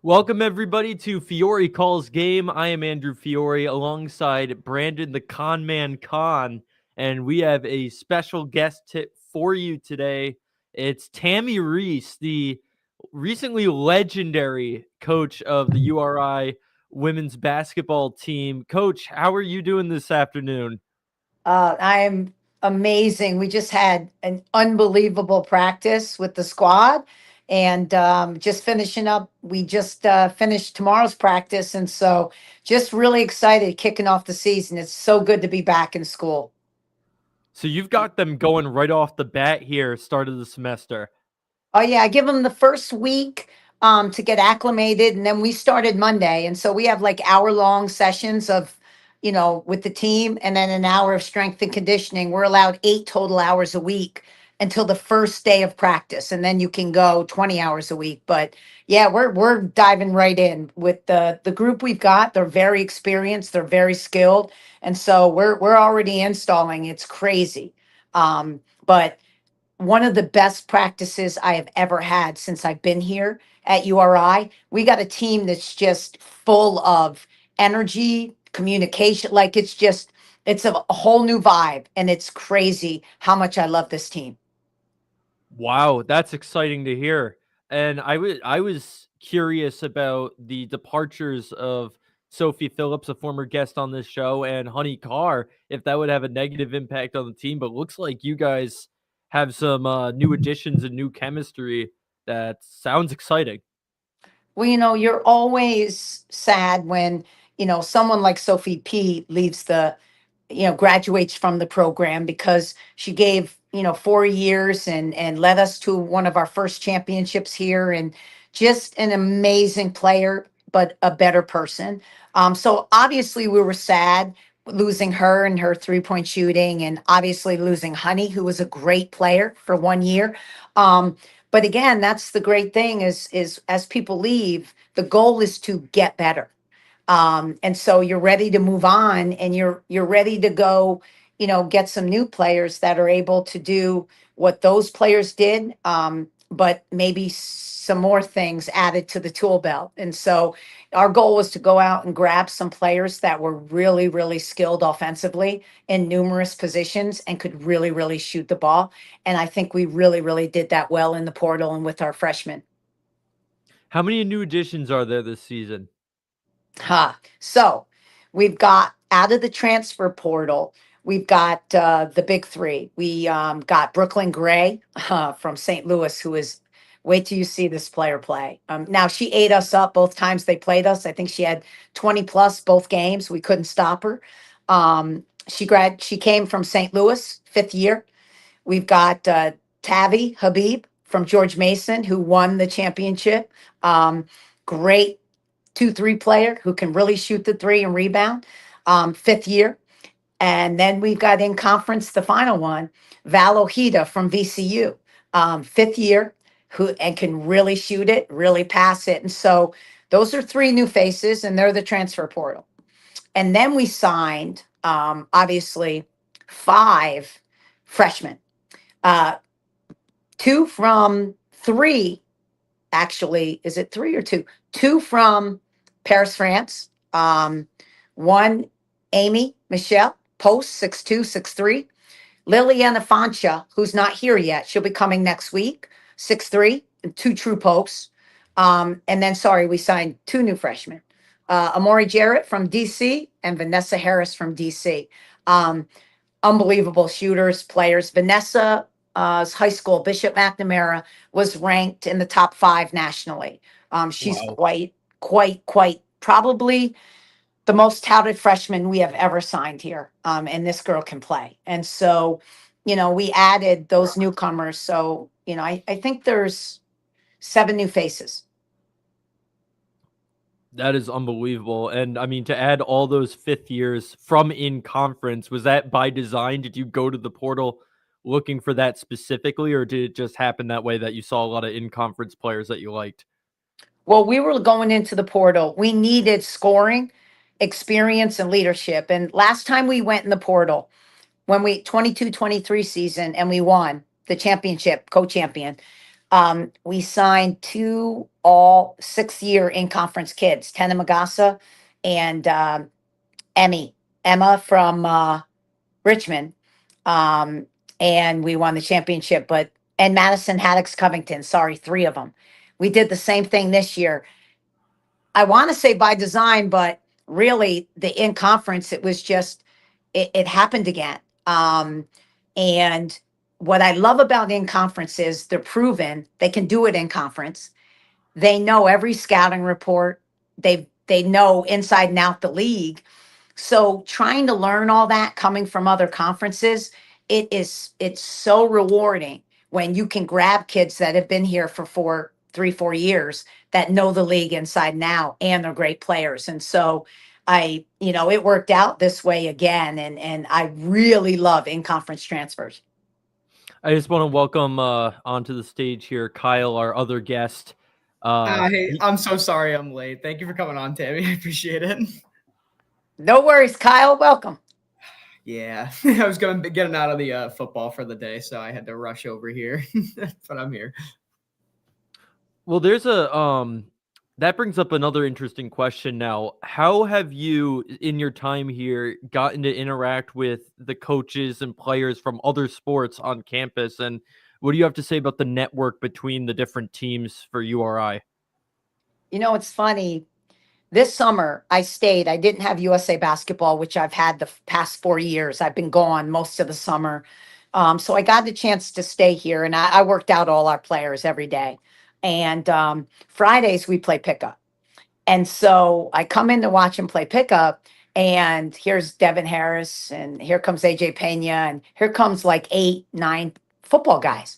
Welcome everybody to Fiore Calls Game. I am Andrew Fiore alongside Brandon the Con Man Con, and we have a special guest tip for you today. It's Tammi Reiss, the recently legendary coach of the URI women's basketball team. Coach, how are you doing this afternoon? I'm amazing. We just had an unbelievable practice with the squad and just finishing up. We just finished tomorrow's practice. And so just really excited kicking off the season. It's so good to be back in school. So you've got them going right off the bat here, start of the semester. Oh yeah, I give them the first week to get acclimated, and then we started Monday, and so we have like hour-long sessions of, with the team, and then an hour of strength and conditioning. We're allowed 8 total hours a week until the first day of practice, and then you can go 20 hours a week. But yeah, we're diving right in with the group we've got. They're very experienced, they're very skilled, and so we're already installing. It's crazy, but one of the best practices I have ever had since I've been here at URI. We got a team that's just full of energy, communication. Like it's a whole new vibe. And it's crazy how much I love this team. Wow, that's exciting to hear. And I was curious about the departures of Sophie Phillips, a former guest on this show, and Honey Carr, if that would have a negative impact on the team. But looks like you guys have some new additions and new chemistry. That sounds exciting. Well, you're always sad when, someone like Sophie P leaves graduates from the program because she gave 4 years and led us to one of our first championships here, and just an amazing player but a better person. So obviously we were sad losing her and her 3-point shooting, and obviously losing Honey, who was a great player for 1 year. But again, that's the great thing is as people leave, the goal is to get better, and so you're ready to move on, and you're ready to go, get some new players that are able to do what those players did, but maybe some more things added to the tool belt. And so our goal was to go out and grab some players that were really, really skilled offensively in numerous positions and could really, really shoot the ball. And I think we really, really did that well in the portal and with our freshmen. How many new additions are there this season? So we've got out of the transfer portal, we've got the big three. We got Brooklyn Gray from St. Louis, who is, wait till you see this player play. Now, she ate us up both times they played us. I think she had 20 plus both games. We couldn't stop her. She came from St. Louis, 5th year. We've got Tavi Habib from George Mason, who won the championship. Great 2-3 player who can really shoot the three and rebound. 5th year. And then we've got in conference the final one, Val Ojeda from VCU, 5th year, who and can really shoot it, really pass it. And so those are three new faces, and they're the transfer portal. And then we signed, obviously, 5 freshmen, uh, two from three, actually. Is it three or two? Two from Paris, France. One, Amy Michelle Post, 6'2", 6'3". Liliana Fancha, who's not here yet. She'll be coming next week, 6'3", and two true posts. And then, sorry, we signed two new freshmen. Amori Jarrett from DC and Vanessa Harris from DC. Um, Unbelievable shooters, players. Vanessa's high school, Bishop McNamara, was ranked in the top 5 nationally. She's Wow. quite probably the most touted freshman we have ever signed here. And this girl can play. And so, we added those newcomers. So, I think there's 7 new faces. That is unbelievable. And I mean, to add all those fifth years from in conference, was that by design? Did you go to the portal looking for that specifically, or did it just happen that way that you saw a lot of in conference players that you liked? Well, we were going into the portal. We needed scoring, experience, and leadership. And last time we went in the portal, when we 22-23 season, and we won the championship, co-champion, We signed two all 6 year in conference kids, Tana Magassa and Emmy, Emma from Richmond. Um, and we won the championship, and Madison Haddocks Covington, sorry, three of them. We did the same thing this year. I want to say by design, but really the in conference, it was just, it happened again. And what I love about in conference is they're proven they can do it in conference. They know every scouting report. They know inside and out the league. So trying to learn all that coming from other conferences, it's so rewarding when you can grab kids that have been here for 4 years that know the league inside now and they're great players. And so it worked out this way again. And I really love in conference transfers. I just want to welcome onto the stage here Kyle, our other guest. Hey, I'm so sorry I'm late. Thank you for coming on, Tammy. I appreciate it. No worries, Kyle. Welcome. Yeah, I was getting out of the football for the day, so I had to rush over here, but I'm here. Well, there's that brings up another interesting question now. How have you, in your time here, gotten to interact with the coaches and players from other sports on campus? And what do you have to say about the network between the different teams for URI? It's funny. This summer, I stayed. I didn't have USA basketball, which I've had the past 4 years. I've been gone most of the summer. So I got the chance to stay here, and I worked out all our players every day. And Fridays, we play pickup. And so I come in to watch him play pickup, and here's Devin Harris, and here comes AJ Pena, and here comes like 8, 9 football guys.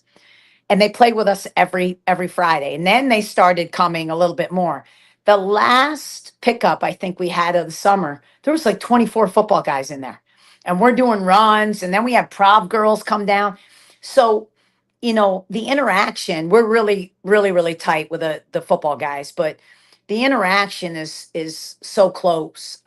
And they played with us every Friday. And then they started coming a little bit more. The last pickup I think we had of the summer, there was like 24 football guys in there. And we're doing runs, and then we have prov girls come down. So, the interaction, we're really, really, really tight with the football guys, but the interaction is so close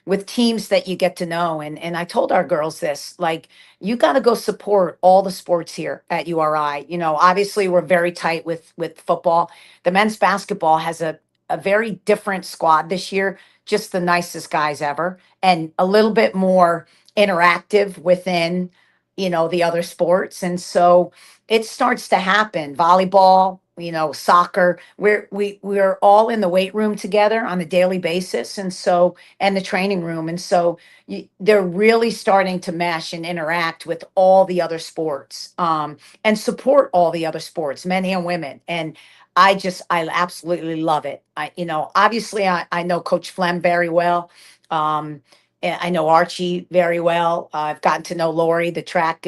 with teams that you get to know. And I told our girls this, like, you got to go support all the sports here at URI. Obviously we're very tight with football. The men's basketball has a very different squad this year, just the nicest guys ever, and a little bit more interactive within, the other sports. And so it starts to happen. Volleyball, soccer, we're all in the weight room together on a daily basis. And the training room. And so they're really starting to mesh and interact with all the other sports, and support all the other sports, men and women. And I absolutely love it. Obviously I know Coach Flem very well. And I know Archie very well. I've gotten to know Lori, the track,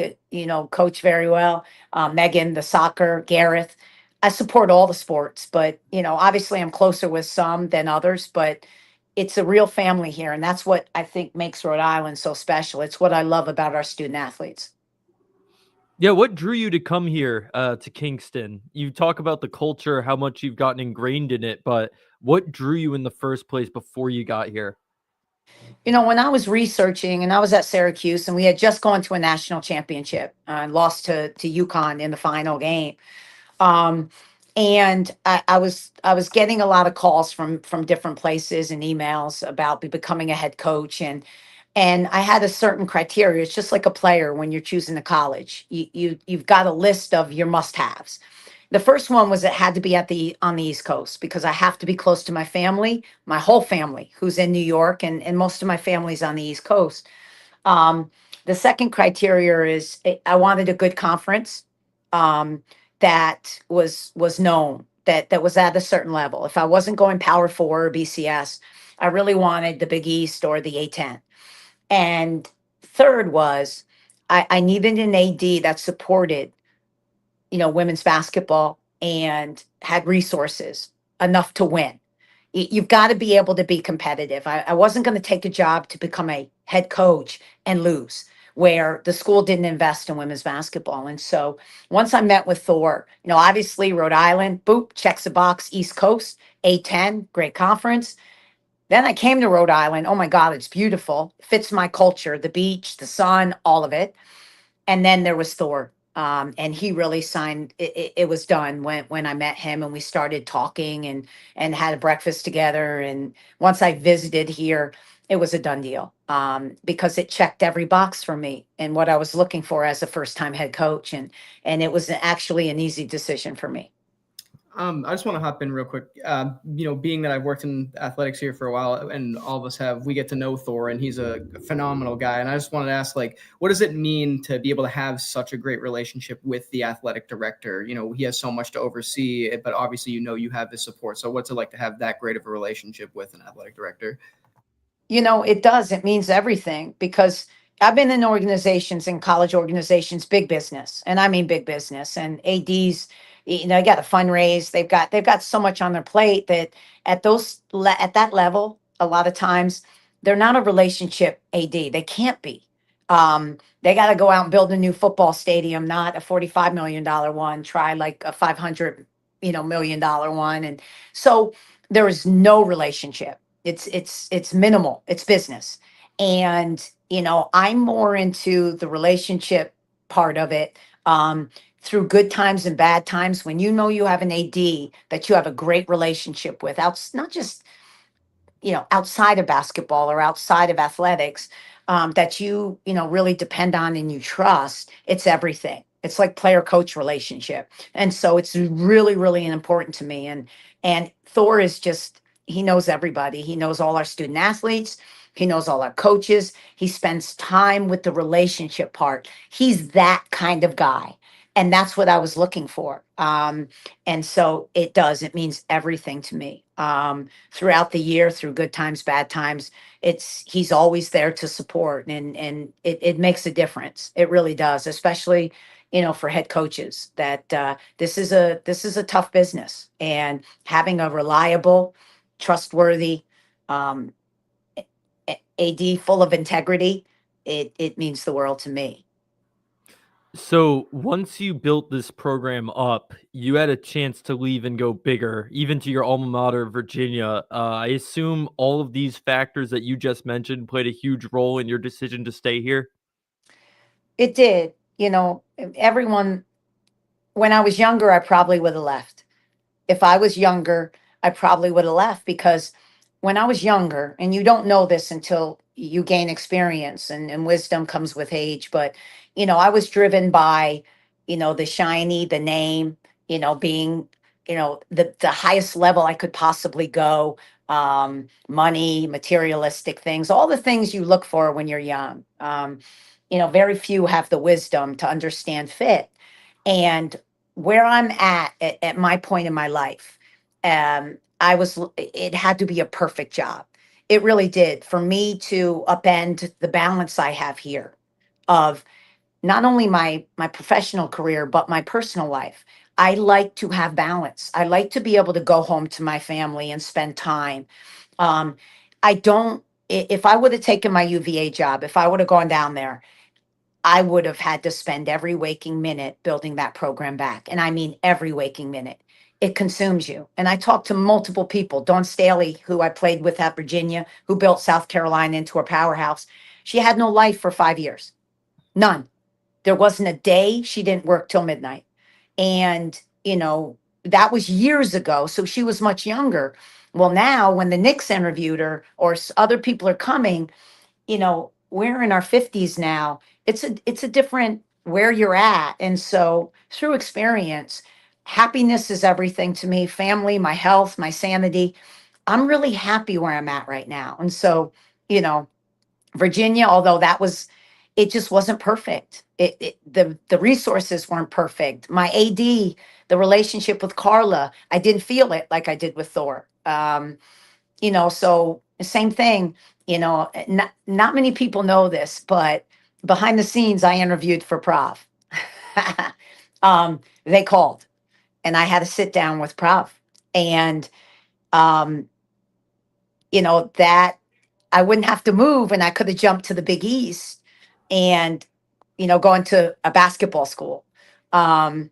coach, very well. Megan, the soccer, Gareth. I support all the sports, but obviously I'm closer with some than others, but it's a real family here. And that's what I think makes Rhode Island so special. It's what I love about our student athletes. Yeah, what drew you to come here to Kingston? You talk about the culture, how much you've gotten ingrained in it, but what drew you in the first place before you got here? When I was researching, and I was at Syracuse, and we had just gone to a national championship, lost to UConn in the final game. Um, and I was getting a lot of calls from different places and emails about becoming a head coach, and I had a certain criteria. It's just like a player when you're choosing a college. You've got a list of your must-haves. The first one was it had to be on the East Coast because I have to be close to my family, my whole family who's in New York, and most of my family's on the East Coast. Um, the second criteria is I wanted a good conference, um, that was known, that was at a certain level. If I wasn't going Power Four or BCS, I really wanted the Big East or the A10. And third was I needed an AD that supported, women's basketball and had resources enough to win. You've got to be able to be competitive. I wasn't going to take a job to become a head coach and lose, where the school didn't invest in women's basketball. And so once I met with Thor, obviously Rhode Island, boop, checks the box, East Coast, A10, great conference. Then I came to Rhode Island. Oh my God, it's beautiful. Fits my culture, the beach, the sun, all of it. And then there was Thor. And he really signed it was done when I met him and we started talking and had a breakfast together. And once I visited here, it was a done deal, because it checked every box for me and what I was looking for as a first time head coach. And it was actually an easy decision for me. I just want to hop in real quick. Being that I've worked in athletics here for a while, and all of us we get to know Thor, and he's a phenomenal guy. And I just wanted to ask, like, what does it mean to be able to have such a great relationship with the athletic director? He has so much to oversee, but obviously, you have his support. So, what's it like to have that great of a relationship with an athletic director? It does. It means everything because I've been in organizations, in college organizations, big business, and I mean big business. And ads, they got to fundraise. They've got so much on their plate that at that level, a lot of times they're not a relationship ad. They can't be. They got to go out and build a new football stadium, not a $45 million one. Try like a 500 million-dollar one. And so there is no relationship. It's minimal. It's business. And I'm more into the relationship part of it. Through good times and bad times, when you have an AD that you have a great relationship with, not just outside of basketball or outside of athletics, that really depend on and you trust, it's everything. It's like player coach relationship. And so it's really, really important to me. And Thor is just, he knows everybody. He knows all our student athletes. He knows all our coaches. He spends time with the relationship part. He's that kind of guy. And that's what I was looking for. And so it means everything to me. Throughout the year, through good times, bad times, he's always there to support, and it makes a difference. It really does, especially for head coaches. That this is a tough business, and having a reliable, trustworthy um, AD full of integrity, it means the world to me. So once you built this program up, you had a chance to leave and go bigger, even to your alma mater, Virginia. I assume all of these factors that you just mentioned played a huge role in your decision to stay here. It did. Everyone. When I was younger, I probably would have left. If I was younger, I probably would have left because when I was younger, and you don't know this until you gain experience and wisdom comes with age, but I was driven by, the shiny, the name, being, the highest level I could possibly go, money, materialistic things, all the things you look for when you're young. Very few have the wisdom to understand fit. And where I'm at my point in my life, it had to be a perfect job. It really did for me to upend the balance I have here of not only my professional career, but my personal life. I like to have balance. I like to be able to go home to my family and spend time. Um, I don't, if I would have taken my UVA job, if I would have gone down there, I would have had to spend every waking minute building that program back. And I mean, every waking minute. It consumes you. And I talked to multiple people. Dawn Staley, who I played with at Virginia, who built South Carolina into a powerhouse. She had no life for 5 years. None. There wasn't a day she didn't work till midnight. And, that was years ago. So she was much younger. Well, now when the Knicks interviewed her or other people are coming, we're in our 50s now. It's a different where you're at. And so through experience, happiness is everything to me, family, my health, my sanity. I'm really happy where I'm at right now. And so, you know, Virginia, although it just wasn't perfect. The resources weren't perfect. My AD, the relationship with Carla, I didn't feel it like I did with Thor. So same thing, not many people know this, but behind the scenes, I interviewed for Prov. They called and I had to sit down with Prov. And, um, that I wouldn't have to move and I could have jumped to the Big East and, gone to a basketball school. Um,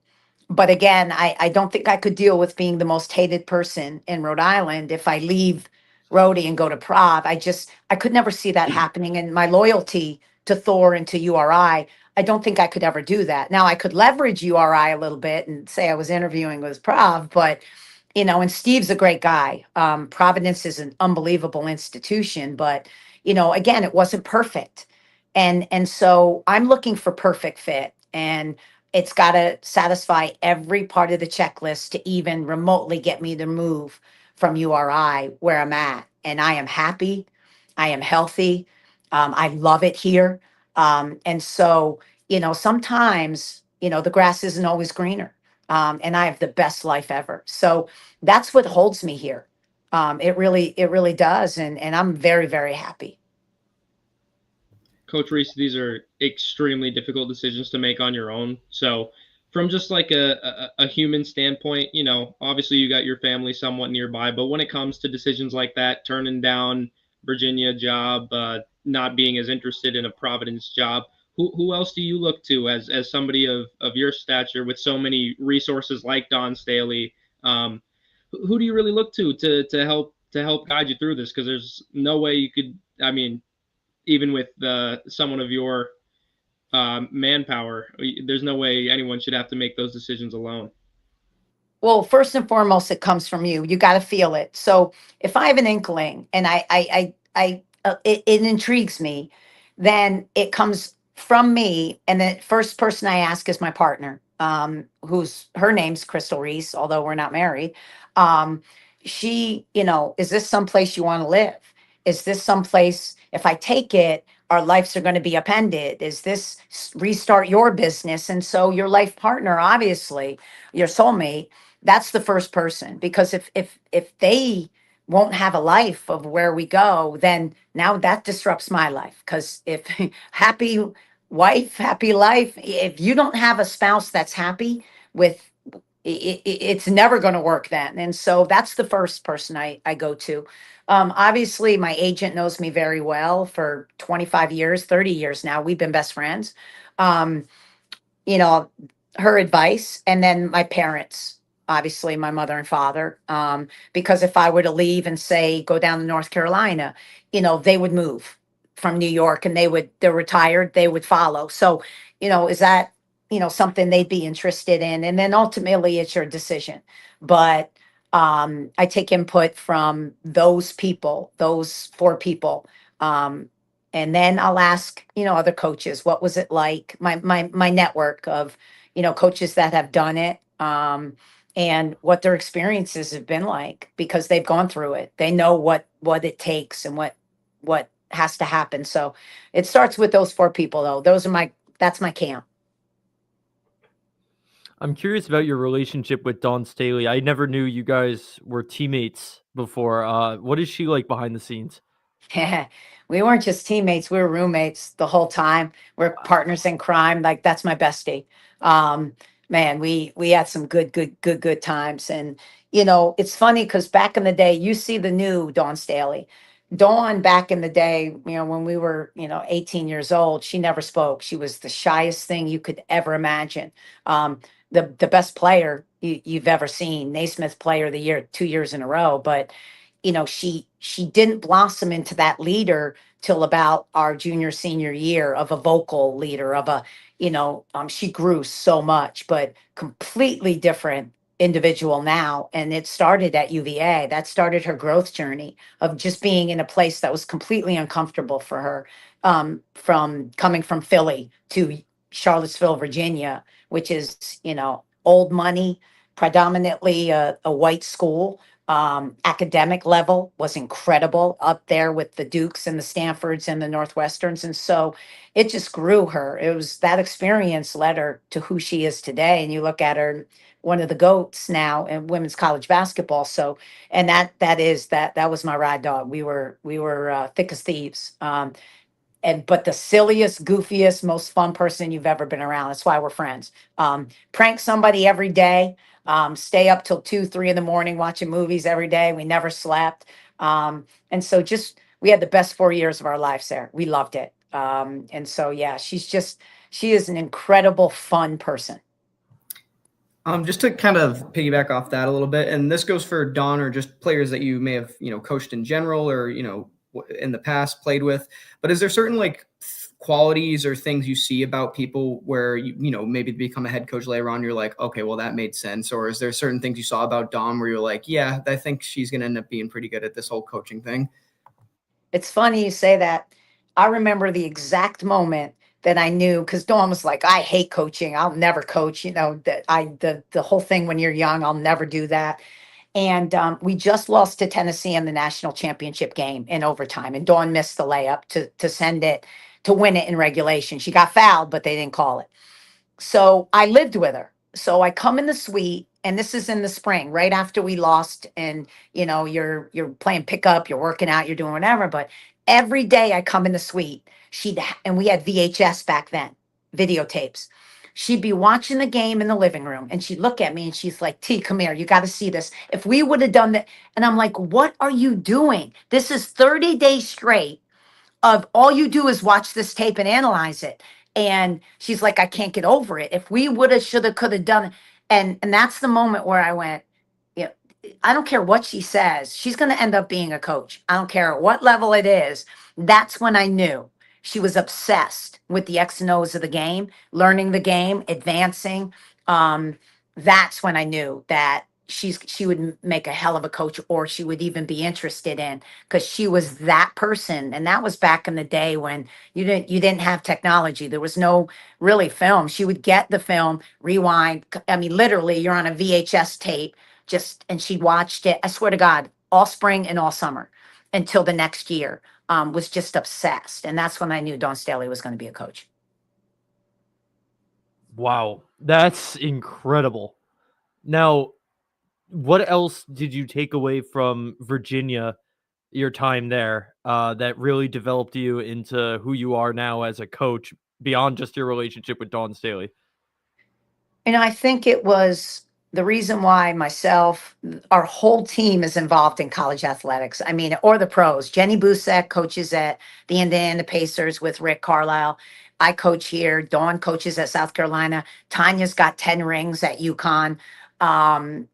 but again, I don't think I could deal with being the most hated person in Rhode Island if I leave Rhody and go to Prov. I could never see that happening. And my loyalty to Thor and to URI, I don't think I could ever do that. Now I could leverage URI a little bit and say I was interviewing with Prov, but and Steve's a great guy. Providence is an unbelievable institution, but again, it wasn't perfect. And so I'm looking for perfect fit. And it's got to satisfy every part of the checklist to even remotely get me to move from URI where I'm at. And I am happy. I am healthy. I love it here. And so, sometimes, the grass isn't always greener. And I have the best life ever. So that's what holds me here. It really does. And I'm very, very happy. Coach Reiss, these are extremely difficult decisions to make on your own. So from just like a human standpoint, obviously you got your family somewhat nearby, but when it comes to decisions like that, turning down Virginia job, not being as interested in a Providence job, who else do you look to as somebody of your stature with so many resources like Don Staley? Who do you really look to help guide you through this? Because there's no way you could, I mean, even with someone of your manpower, there's no way anyone should have to make those decisions alone. Well, first and foremost, it comes from you. You got to feel it. So if I have an inkling and it intrigues me, then it comes from me. And the first person I ask is my partner, her name's Crystal Reiss, although we're not married. She, is this someplace you want to live? Is this someplace, if I take it, our lives are going to be upended? Is this restart your business? And so your life partner, obviously, your soulmate, that's the first person, because if they won't have a life of where we go, then now that disrupts my life. Because if happy wife, happy life, if you don't have a spouse that's happy with it's never going to work then. And so that's the first person I go to. Obviously my agent knows me very well for 25 years, 30 years now. We've been best friends. Um, you know, her advice, and then my parents, obviously my mother and father. Because if I were to leave and say go down to North Carolina, they would move from New York, and they're retired, they would follow. So, is that something they'd be interested in? And then ultimately it's your decision. But I take input from those people, those four people. And then I'll ask, other coaches, what was it like? My network of, coaches that have done it, and what their experiences have been like, because they've gone through it. They know what it takes and what has to happen. So it starts with those four people, though. That's my camp. I'm curious about your relationship with Dawn Staley. I never knew you guys were teammates before. What is she like behind the scenes? We weren't just teammates, we were roommates the whole time. We're partners in crime. Like, that's my bestie. Man, we had some good times. And it's funny because back in the day, you see the new Dawn Staley. Dawn, back in the day, when we were 18 years old, she never spoke. She was the shyest thing you could ever imagine. The best player you've ever seen, Naismith Player of the Year 2 years in a row. But she didn't blossom into that leader till about our junior senior year, of a vocal leader, of a she grew so much, but completely different individual now. And it started at UVA. That started her growth journey of just being in a place that was completely uncomfortable for her, from coming from Philly to Charlottesville, Virginia, which is old money, predominantly a white school. Academic level was incredible, up there with the Dukes and the Stanfords and the Northwesterns. And so it just grew her. It was that experience led her to who she is today. And you look at her, one of the GOATs now in women's college basketball. So, and that was my ride dog. We were thick as thieves. But the silliest, goofiest, most fun person you've ever been around. That's why we're friends. Prank somebody every day. Stay up till 2, 3 in the morning watching movies every day. We never slept. And so we had the best 4 years of our lives there. We loved it. And so, yeah, she is an incredible, fun person. Just to kind of piggyback off that a little bit, and this goes for Dawn or just players that you may have, coached in general, or, in the past played with, but is there certain qualities or things you see about people where you know, maybe become a head coach later on, you're like, okay, well, that made sense? Or is there certain things you saw about Dawn where you're like, yeah, I think she's going to end up being pretty good at this whole coaching thing? It's funny you say that. I remember the exact moment that I knew, because Dawn was like, I hate coaching. I'll never coach. You know, the whole thing when you're young, I'll never do that. And we just lost to Tennessee in the national championship game in overtime. And Dawn missed the layup to send it, to win it in regulation. She got fouled, but they didn't call it. So I lived with her. So I come in the suite, and this is in the spring, right after we lost. And you know, you're playing pickup, you're working out, you're doing whatever. But every day I come in the suite, and we had VHS back then, videotapes. She'd be watching the game in the living room, and she'd look at me and she's like, T, come here, you got to see this. If we would have done that, and I'm like, what are you doing? This is 30 days straight of all you do is watch this tape and analyze it. And she's like, I can't get over it. If we would have, should have, could have done it. And that's the moment where I went, yeah, I don't care what she says. She's going to end up being a coach. I don't care at what level it is. That's when I knew she was obsessed with the X and O's of the game, learning the game, advancing. That's when I knew that she would make a hell of a coach, or she would even be interested in, because she was that person. And that was back in the day when you didn't have technology. There was no really film. She would get the film, rewind. I mean, literally, you're on a VHS tape, and she watched it, I swear to God, all spring and all summer until the next year. Was just obsessed. And that's when I knew Dawn Staley was going to be a coach. Wow, that's incredible. Now, what else did you take away from Virginia, your time there, that really developed you into who you are now as a coach, beyond just your relationship with Dawn Staley? And I think it was the reason why myself, our whole team is involved in college athletics. I mean, or the pros. Jenny Busek coaches at the Indiana Pacers with Rick Carlisle. I coach here. Dawn coaches at South Carolina. Tanya's got 10 rings at UConn. Um,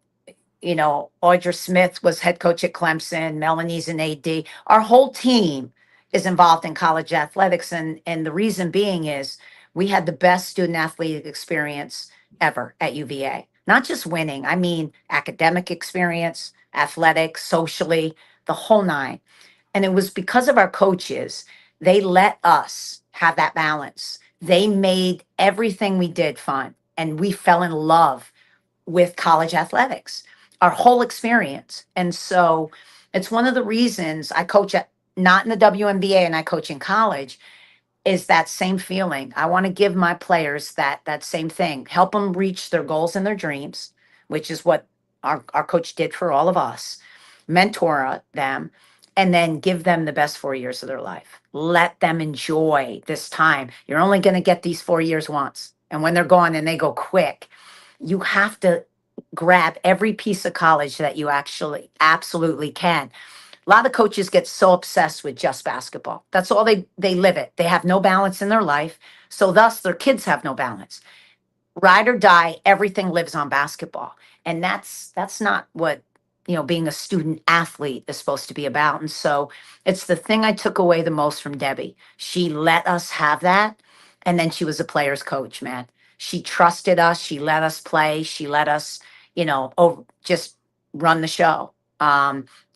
you know, Audra Smith was head coach at Clemson. Melanie's an AD. Our whole team is involved in college athletics. And the reason being is we had the best student athlete experience ever at UVA. Not just winning, I mean academic experience, athletics, socially, the whole nine. And it was because of our coaches. They let us have that balance. They made everything we did fun. And we fell in love with college athletics, our whole experience. And so it's one of the reasons I coach at, not in the WNBA, and I coach in college, is that same feeling. I want to give my players that same thing, help them reach their goals and their dreams, which is what our coach did for all of us, mentor them, and then give them the best 4 years of their life. Let them enjoy this time. You're only going to get these 4 years once. And when they're gone, and they go quick, you have to grab every piece of college that you actually absolutely can. A lot of coaches get so obsessed with just basketball. That's all they live it. They have no balance in their life. So thus their kids have no balance. Ride or die, everything lives on basketball. And that's not what, you know, being a student athlete is supposed to be about. And so it's the thing I took away the most from Debbie. She let us have that. And then she was a player's coach, man. She trusted us. She let us play. She let us, you know, just run the show.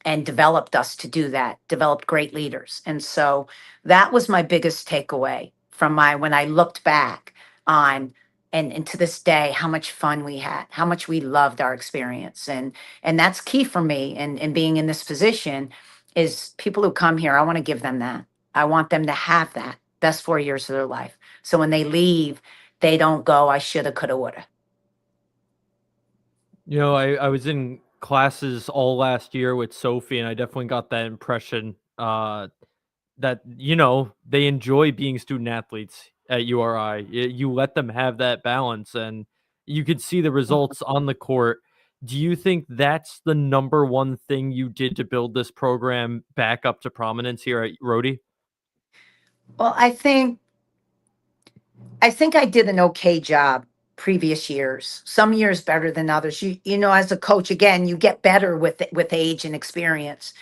And developed us to do that, developed great leaders. And so that was my biggest takeaway from when I looked back on, and to this day, how much fun we had, how much we loved our experience. And that's key for me. And being in this position is people who come here, I want to give them that. I want them to have that best 4 years of their life. So when they leave, they don't go, I shoulda, coulda, woulda. You know, I was in classes all last year with Sophie, and I definitely got that impression that, you know, they enjoy being student athletes at URI. You let them have that balance, and you could see the results on the court. Do you think that's the number one thing you did to build this program back up to prominence here at Rhody? Well, I think I did an okay job previous years. Some years better than others. You know, as a coach, again, you get better with age and experience.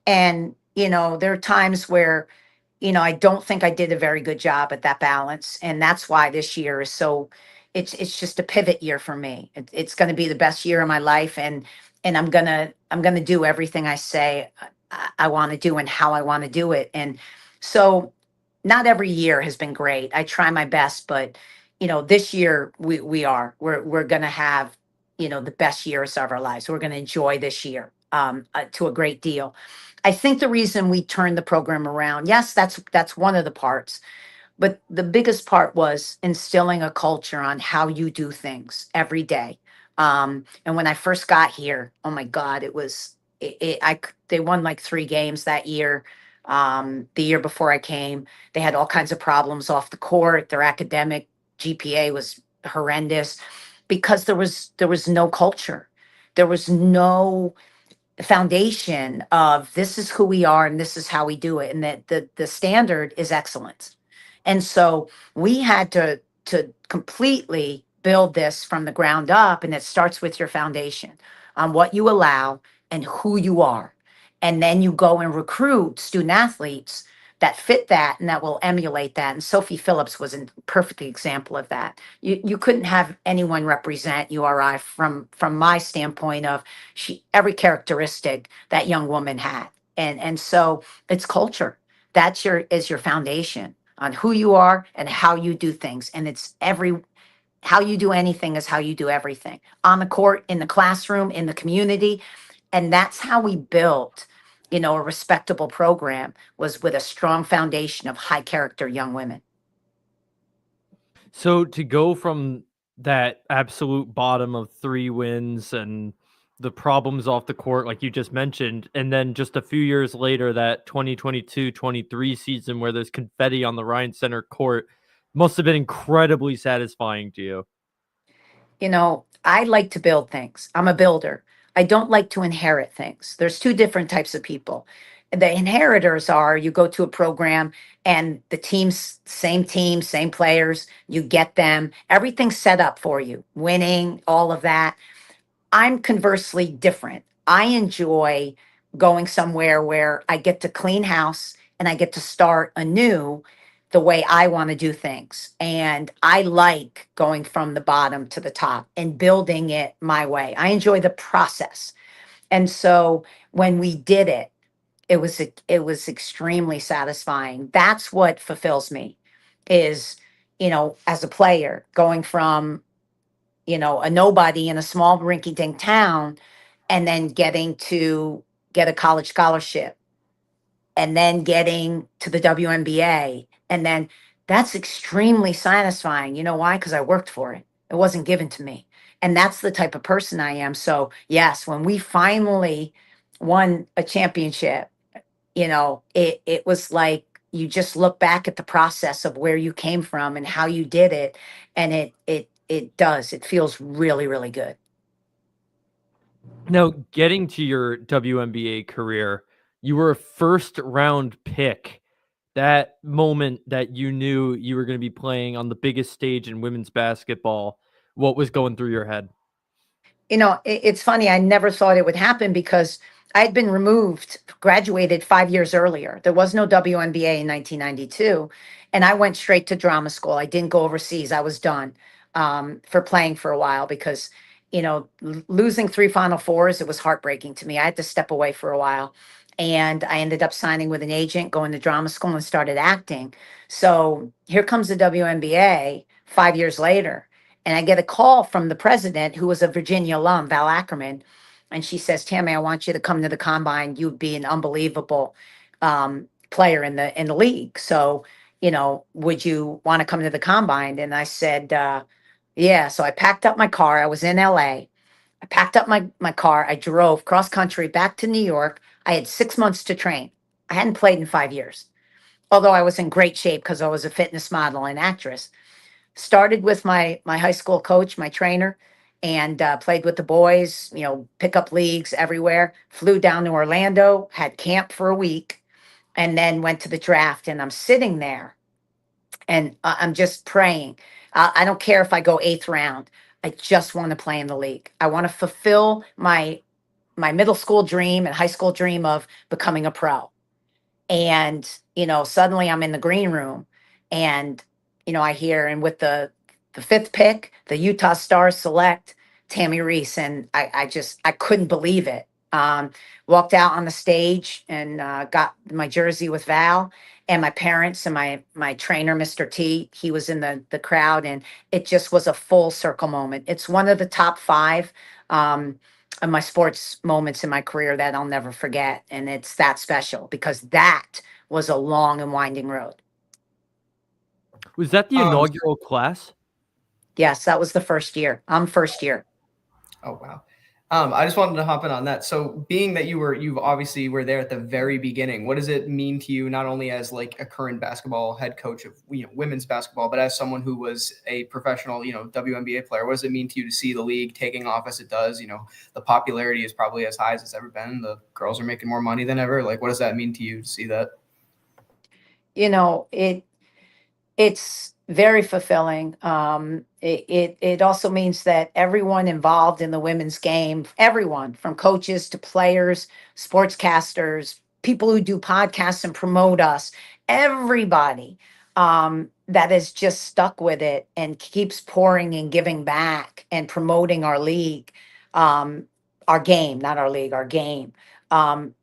And you know, there are times where I don't think I did a very good job at that balance. And that's why this year is so, it's just a pivot year for me. It's going to be the best year of my life. And I'm going to do everything I say I want to do and how I want to do it. And so not every year has been great. I try my best, but this year we're going to have, the best years of our lives. We're going to enjoy this year to a great deal. I think the reason we turned the program around, yes, that's one of the parts, but the biggest part was instilling a culture on how you do things every day. And when I first got here, oh my God, it was they won like 3 games that year. The year before I came, they had all kinds of problems off the court. Their academic GPA was horrendous because there was no culture. There was no foundation of this is who we are and this is how we do it, and that the standard is excellence. And so we had to completely build this from the ground up, and it starts with your foundation on what you allow and who you are. And then you go and recruit student athletes that fit that and that will emulate that. And Sophie Phillips was a perfect example of that. You couldn't have anyone represent URI from my standpoint of every characteristic that young woman had. And so it's culture. That's your foundation on who you are and how you do things. And it's how you do anything is how you do everything on the court, in the classroom, in the community. And that's how we built, a respectable program, was with a strong foundation of high character young women. So to go from that absolute bottom of 3 wins and the problems off the court, like you just mentioned, and then just a few years later, that 2022-23 season where there's confetti on the Ryan Center court must have been incredibly satisfying to you. I like to build things. I'm a builder. I don't like to inherit things. There's two different types of people. The inheritors are, you go to a program and the team, same players, you get them, everything's set up for you, winning, all of that. I'm conversely different. I enjoy going somewhere where I get to clean house and I get to start anew the way I want to do things. And I like going from the bottom to the top and building it my way. I enjoy the process. And so when we did it, it was extremely satisfying. That's what fulfills me is, as a player, going from, a nobody in a small rinky-dink town and then getting to get a college scholarship and then getting to the WNBA. And then that's extremely satisfying. You know why? Because I worked for it. It wasn't given to me. And that's the type of person I am. So, yes, when we finally won a championship, it was like you just look back at the process of where you came from and how you did it. And it feels really, really good. Now, getting to your WNBA career, you were a first round pick. That moment that you knew you were going to be playing on the biggest stage in women's basketball, what was going through your head? It's funny. I never thought it would happen because I had been graduated 5 years earlier. There was no WNBA in 1992. And I went straight to drama school. I didn't go overseas. I was done for playing for a while because, losing 3 Final Fours, it was heartbreaking to me. I had to step away for a while. And I ended up signing with an agent, going to drama school, and started acting. So here comes the WNBA 5 years later. And I get a call from the president, who was a Virginia alum, Val Ackerman. And she says, Tammy, I want you to come to the combine. You'd be an unbelievable player in the league. So, would you want to come to the combine? And I said, yeah. So I packed up my car. I was in LA. I packed up my car. I drove cross country back to New York. I had 6 months to train. I hadn't played in 5 years, although I was in great shape because I was a fitness model and actress. Started with my high school coach, my trainer, and played with the boys, pickup leagues everywhere. Flew down to Orlando, had camp for a week, and then went to the draft. And I'm sitting there and I'm just praying. I don't care if I go 8th round. I just want to play in the league. I want to fulfill my middle school dream and high school dream of becoming a pro. And, suddenly I'm in the green room and, I hear, and with the fifth pick, the Utah Stars select Tammi Reiss. And I couldn't believe it. Walked out on the stage and got my jersey with Val and my parents and my trainer, Mr. T. He was in the crowd, and it just was a full circle moment. It's one of the top five of my sports moments in my career that I'll never forget. And it's that special because that was a long and winding road. Was that the Um, inaugural class? Yes, that was the first year. I'm first year. Oh, wow. I just wanted to hop in on that. So being that you've obviously were there at the very beginning, what does it mean to you, not only as like a current basketball head coach of, women's basketball, but as someone who was a professional, WNBA player? What does it mean to you to see the league taking off as it does? The popularity is probably as high as it's ever been. The girls are making more money than ever. Like, what does that mean to you to see that? It's very fulfilling. It also means that everyone involved in the women's game, everyone from coaches to players, sportscasters, people who do podcasts and promote us, everybody that is just stuck with it and keeps pouring and giving back and promoting our league, our game, not our league, our game.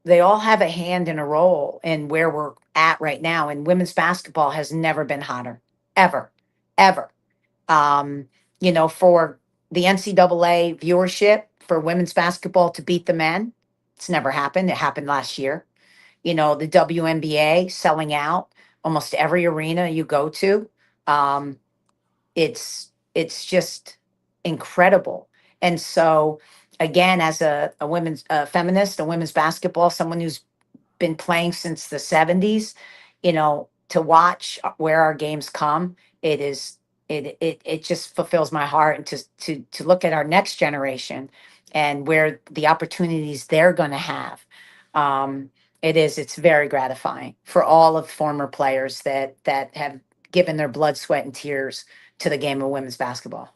They all have a hand and a role in where we're at right now. And women's basketball has never been hotter, ever, ever. For the NCAA viewership for women's basketball to beat the men, it's never happened. It happened last year. The WNBA selling out almost every arena you go to. Um, it's just incredible. And so, again, as a women's feminist, a women's basketball, someone who's been playing since the 70s, to watch where our games come, it just fulfills my heart. And to look at our next generation and where the opportunities they're going to have. It's very gratifying for all of former players that have given their blood, sweat, and tears to the game of women's basketball.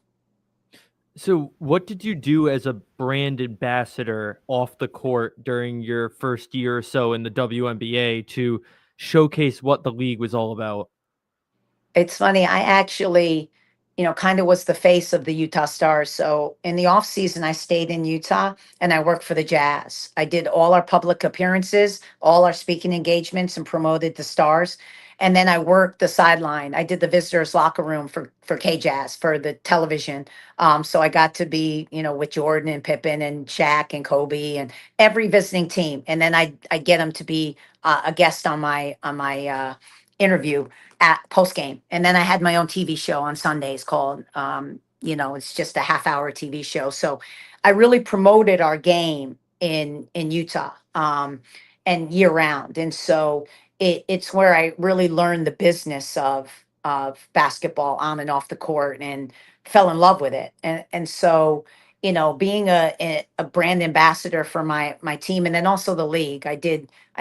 So, what did you do as a brand ambassador off the court during your first year or so in the WNBA to showcase what the league was all about? It's funny. I actually, kind of was the face of the Utah Stars. So in the off season, I stayed in Utah and I worked for the Jazz. I did all our public appearances, all our speaking engagements, and promoted the Stars. And then I worked the sideline. I did the visitors locker room for K Jazz for the television. So I got to be, with Jordan and Pippen and Shaq and Kobe and every visiting team. And then I get them to be a guest on my interview at post game. And then I had my own TV show on Sundays called, it's just a half-hour TV show. So I really promoted our game in Utah, and year round. And so it's where I really learned the business of basketball on and off the court and fell in love with it. And so, being a brand ambassador for my team and then also the league, I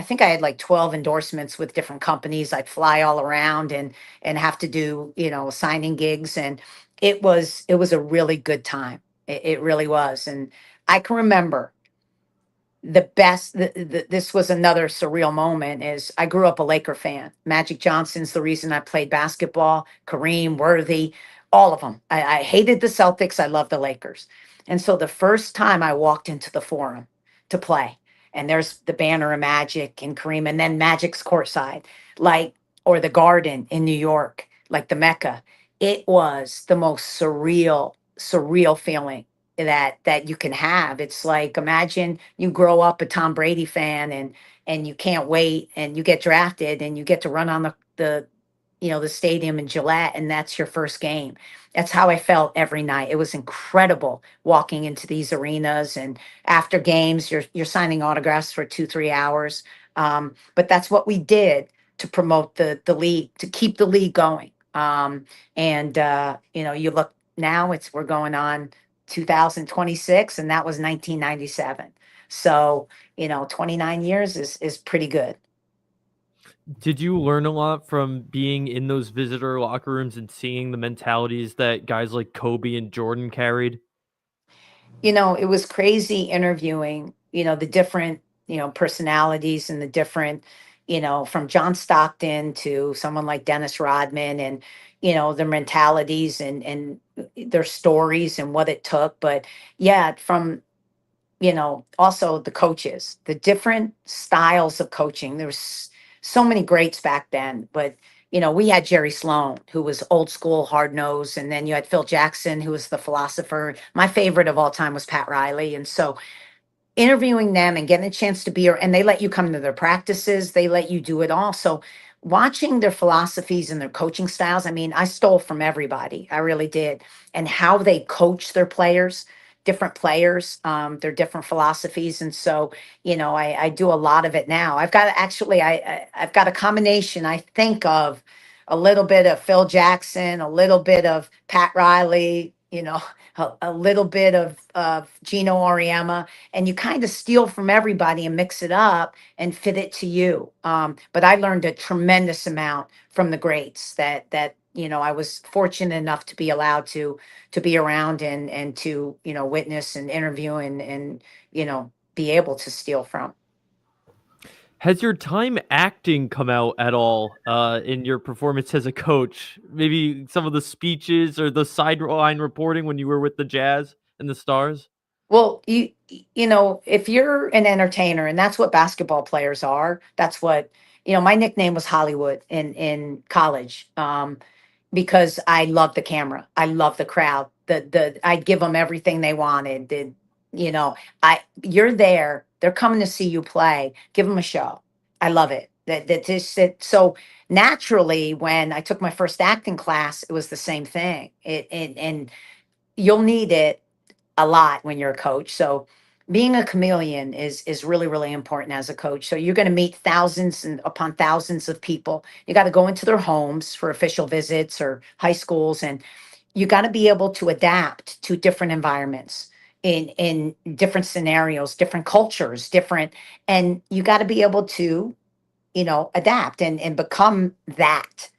think I had like 12 endorsements with different companies. I'd fly all around and have to do, signing gigs. And it was a really good time. It really was. And I can remember this was another surreal moment. Is I grew up a Laker fan. Magic Johnson's the reason I played basketball. Kareem, Worthy, all of them. I hated the Celtics. I loved the Lakers. And so the first time I walked into the Forum to play, and there's the banner of Magic and Kareem, and then Magic's courtside, or the Garden in New York, like the Mecca. It was the most surreal feeling that you can have. It's like, imagine you grow up a Tom Brady fan and you can't wait and you get drafted and you get to run on the stadium in Gillette, and that's your first game. That's how I felt every night. It was incredible walking into these arenas, and after games you're signing autographs for 2-3 hours. But that's what we did to promote the league, to keep the league going. And you look now, we're going on 2026, and that was 1997. So 29 years is pretty good. Did you learn a lot from being in those visitor locker rooms and seeing the mentalities that guys like Kobe and Jordan carried? It was crazy interviewing, the different, personalities and the different, from John Stockton to someone like Dennis Rodman, and, their mentalities and their stories and what it took. But yeah, from, also the coaches, the different styles of coaching. There's so many greats back then, but we had Jerry Sloan, who was old school, hard nosed, and then you had Phil Jackson, who was the philosopher. My favorite of all time was Pat Riley, and so interviewing them and getting a chance to be, and they let you come to their practices, they let you do it all. So watching their philosophies and their coaching styles, I mean, I stole from everybody. I really did. And how they coach their players, different players, their different philosophies. And so, I do a lot of it now. I've got actually, I've got a combination, I think, of a little bit of Phil Jackson, a little bit of Pat Riley, a little bit of Gino Auriemma, and you kind of steal from everybody and mix it up and fit it to you. But I learned a tremendous amount from the greats that I was fortunate enough to be allowed to be around and to witness and interview and be able to steal from. Has your time acting come out at all in your performance as a coach? Maybe some of the speeches or the sideline reporting when you were with the Jazz and the Stars? Well, if you're an entertainer, and that's what basketball players are, that's what, my nickname was Hollywood in college. Because I love the camera. I love the crowd. I'd give them everything they wanted. You know, you're there. They're coming to see you play. Give them a show. I love it. So naturally, when I took my first acting class, it was the same thing. And you'll need it a lot when you're a coach. So being a chameleon is really, really important as a coach. So you're going to meet thousands and upon thousands of people. You got to go into their homes for official visits or high schools, and you got to be able to adapt to different environments in different scenarios, different cultures, and you got to be able to, adapt and become that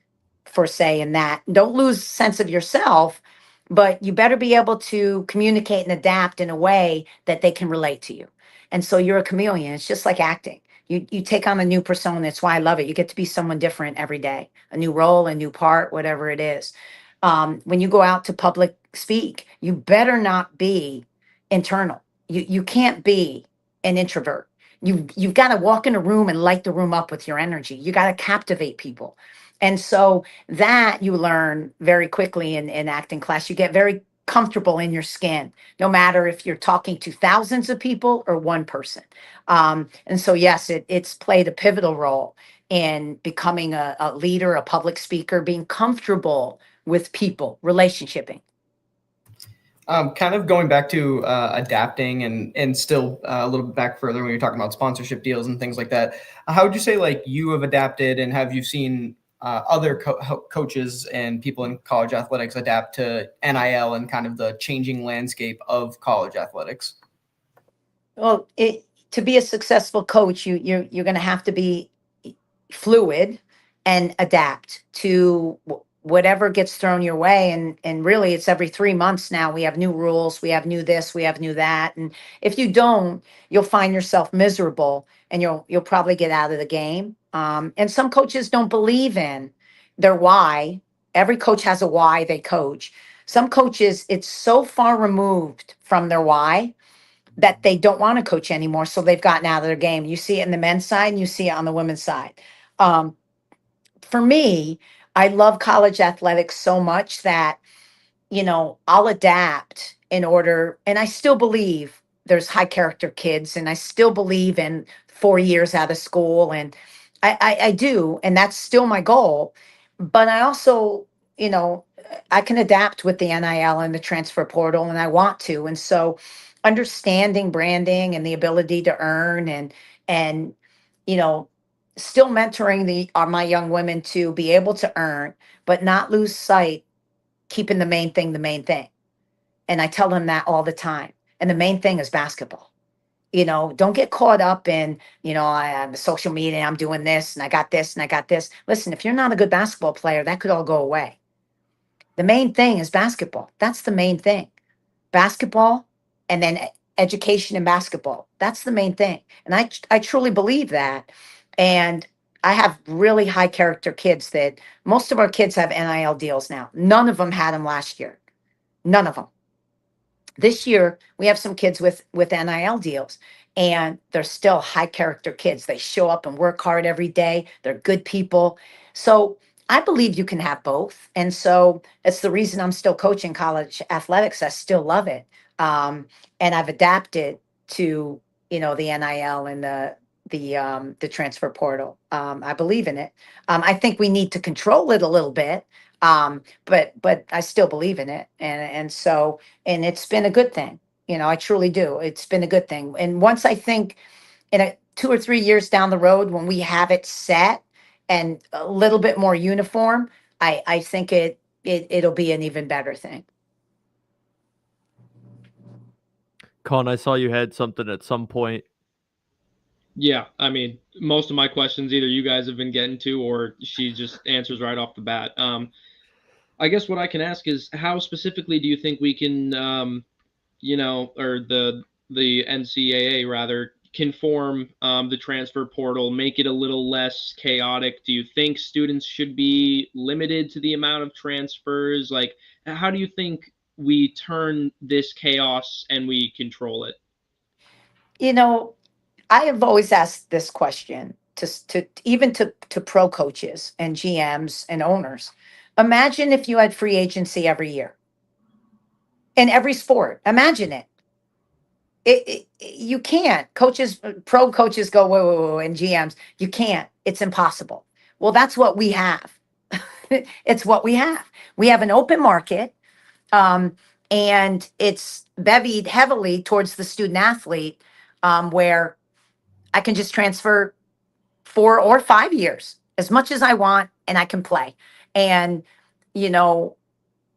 for say in that. Don't lose sense of yourself, but you better be able to communicate and adapt in a way that they can relate to you. And so you're a chameleon. It's just like acting. You take on a new persona. That's why I love it. You get to be someone different every day, a new role, a new part, whatever it is. When you go out to public speak, you better not be internal. You can't be an introvert. You've got to walk in a room and light the room up with your energy. You got to captivate people. And so that you learn very quickly in acting class. You get very comfortable in your skin, no matter if you're talking to thousands of people or one person. And so, yes, it's played a pivotal role in becoming a leader, a public speaker, being comfortable with people, relationshiping. Kind of going back to adapting and still a little bit back further when you're talking about sponsorship deals and things like that. How would you say like you have adapted, and have you seen other coaches and people in college athletics adapt to NIL and kind of the changing landscape of college athletics? Well, to be a successful coach, you're going to have to be fluid and adapt to whatever gets thrown your way. And really, it's every 3 months now. We have new rules, we have new this, we have new that. And if you don't, you'll find yourself miserable, and you'll probably get out of the game. And some coaches don't believe in their why. Every coach has a why they coach. Some coaches, it's so far removed from their why that they don't want to coach anymore. So they've gotten out of their game. You see it in the men's side and you see it on the women's side. For me, I love college athletics so much that, I'll adapt in order, and I still believe there's high character kids, and I still believe in 4 years out of school. And I do, and that's still my goal. But I also, I can adapt with the NIL and the transfer portal, and I want to. And so understanding branding and the ability to earn and, you know, still mentoring my young women to be able to earn, but not lose sight, keeping the main thing the main thing. And I tell them that all the time. And the main thing is basketball. Don't get caught up in, I have social media, I'm doing this and I got this and I got this. Listen, if you're not a good basketball player, that could all go away. The main thing is basketball. That's the main thing. Basketball, and then education and basketball. That's the main thing. And I truly believe that. And I have really high character kids that most of our kids have NIL deals now. None of them had them last year. None of them. This year we have some kids with NIL deals, and they're still high character kids. They show up and work hard every day. They're good people. So I believe you can have both. And so it's the reason I'm still coaching college athletics. I still love it. And I've adapted to, the NIL and the transfer portal. I believe in it. I think we need to control it a little bit. But I still believe in it. And so, and it's been a good thing. I truly do. It's been a good thing. And once I think in 2 or 3 years down the road, when we have it set and a little bit more uniform, I think it'll be an even better thing. Con, I saw you had something at some point. Yeah, I mean, most of my questions either you guys have been getting to or she just answers right off the bat. I guess what I can ask is how specifically do you think we can, or the NCAA rather conform the transfer portal, make it a little less chaotic? Do you think students should be limited to the amount of transfers? Like, how do you think we turn this chaos and we control it? I have always asked this question to even to pro coaches and GMs and owners. Imagine if you had free agency every year in every sport. Imagine it. You can't. Coaches, pro coaches go, whoa, whoa, whoa, and GMs, you can't. It's impossible. Well, that's what we have. It's what we have. We have an open market, and it's bevied heavily towards the student athlete, where I can just transfer 4 or 5 years as much as I want, and I can play. And, you know,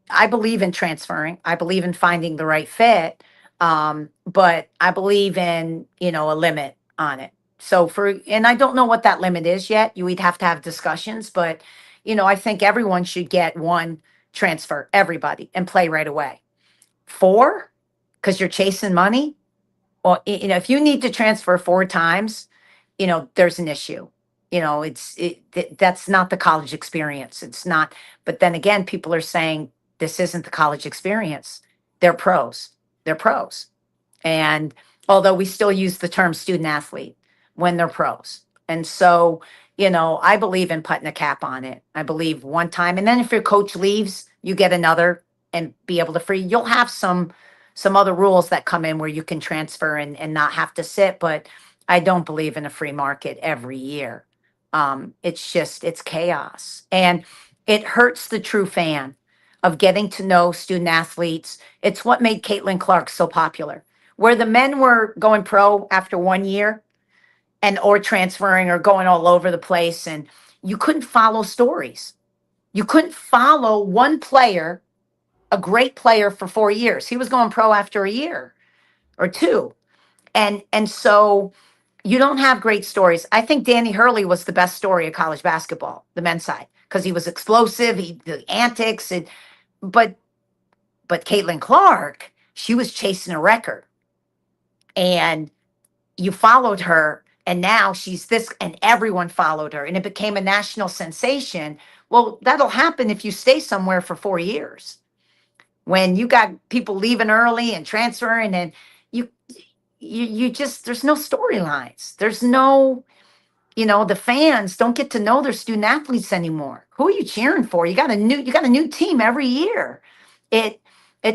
I believe in transferring. I believe in finding the right fit. But I believe in, a limit on it. So and I don't know what that limit is yet. We'd have to have discussions, but, I think everyone should get one transfer, everybody, and play right away. 4, because you're chasing money. Well, if you need to transfer 4 times, there's an issue. That's not the college experience. It's not. But then again, people are saying this isn't the college experience. They're pros. They're pros. And although we still use the term student athlete when they're pros. And so, I believe in putting a cap on it. I believe one time. And then if your coach leaves, you get another and be able to free. You'll have some other rules that come in where you can transfer and not have to sit. But I don't believe in a free market every year. It's chaos. And it hurts the true fan of getting to know student athletes. It's what made Caitlin Clark so popular. Where the men were going pro after 1 year and or transferring or going all over the place, and you couldn't follow stories. You couldn't follow one player, a great player for 4 years. He was going pro after a year or two. And so you don't have great stories. I think Danny Hurley was the best story of college basketball, the men's side, because he was explosive, the antics, but Caitlin Clark, she was chasing a record. And you followed her, and now she's this, and everyone followed her, and it became a national sensation. Well, that'll happen if you stay somewhere for 4 years. When you got people leaving early and transferring, and you just, there's no storylines. There's no, the fans don't get to know their student athletes anymore. Who are you cheering for? You got a new team every year. It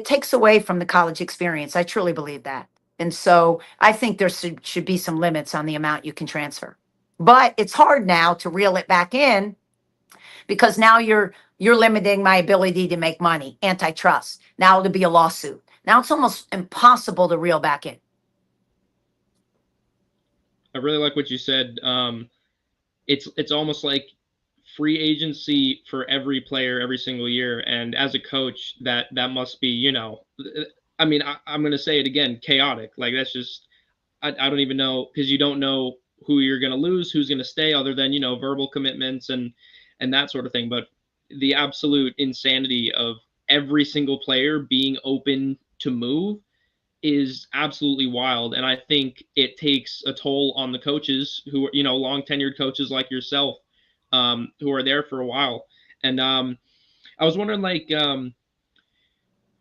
takes away from the college experience. I truly believe that. And so I think there should be some limits on the amount you can transfer. But it's hard now to reel it back in because now you're limiting my ability to make money, antitrust. Now it'll be a lawsuit. Now it's almost impossible to reel back in. I really like what you said. It's almost like free agency for every player every single year, and as a coach, that must be, I mean, I'm going to say it again, chaotic. Like that's just, I don't even know, because you don't know who you're going to lose, who's going to stay, other than verbal commitments and that sort of thing. But the absolute insanity of every single player being open to move, is absolutely wild. And I think it takes a toll on the coaches who are, long tenured coaches like yourself, who are there for a while. And I was wondering, like,